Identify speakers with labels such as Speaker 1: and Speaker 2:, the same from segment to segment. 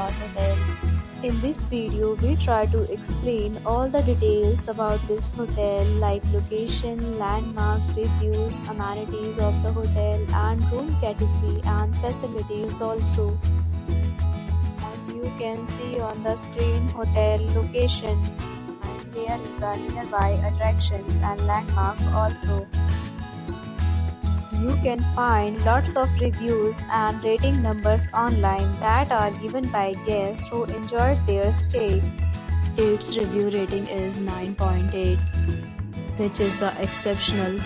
Speaker 1: 5-star hotel. In this video, we try to explain all the details about this hotel like location, landmark, reviews, amenities of the hotel and room category and facilities also. As you can see on the screen, hotel location, and there is the nearby attractions and landmark also. You can find lots of reviews and rating numbers online that are given by guests who enjoyed their stay. Its review rating is 9.8, which is the exceptional.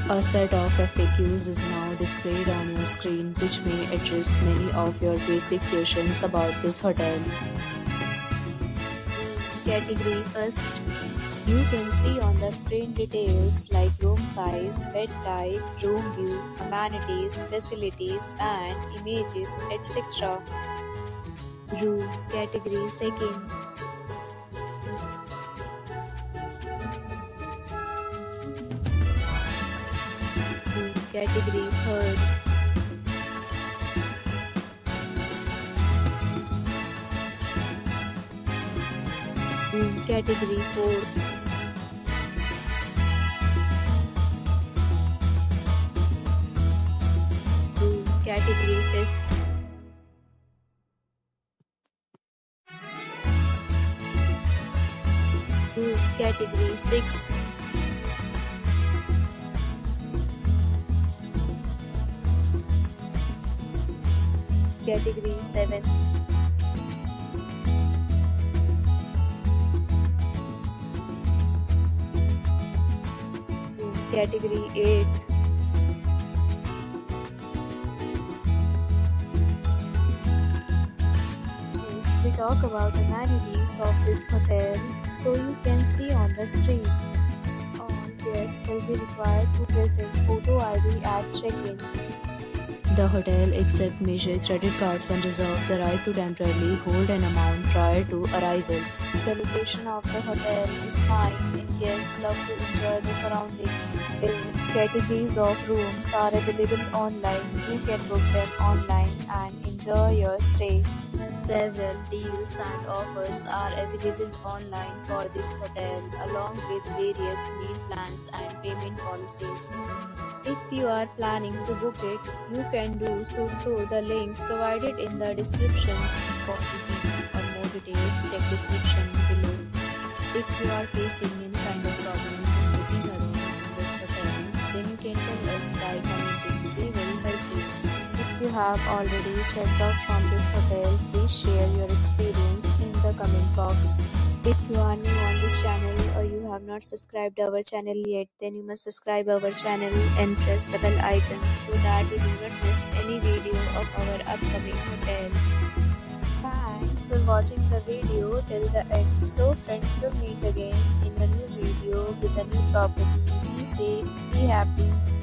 Speaker 1: A set of FAQs is now displayed on your screen, which may address many of your basic questions about this hotel. Category first. You can see on the screen details like room size, bed type, room view, amenities, facilities and images, etc. Room category second. Room category third. Room category fourth. Category 5th. Room category 6th. Category 7th. Room category 8th. We talk about amenities of this hotel, so you can see on the screen. All guests will be required to present photo ID at check-in. The hotel accepts major credit cards and reserves the right to temporarily hold an amount prior to arrival. The location of the hotel is fine and guests love to enjoy the surroundings. The categories of rooms are available online. You can book them online and enjoy your stay. Several deals and offers are available online for this hotel, along with various meal plans and payment policies. If you are planning to book it, you can do so through the link provided in the description. For booking or more details, check description below. If you are facing any kind of problem in booking a room in this hotel, then you can tell us by commenting. We will help you. If you have already checked out from this hotel, please share your experience in the comment box. If you are new on this channel or you have not subscribed our channel yet, then you must subscribe our channel and press the bell icon so that you do not miss any video of our upcoming hotel. Thanks for watching the video till the end. So friends, will meet again in a new video with a new property. Be safe, be happy.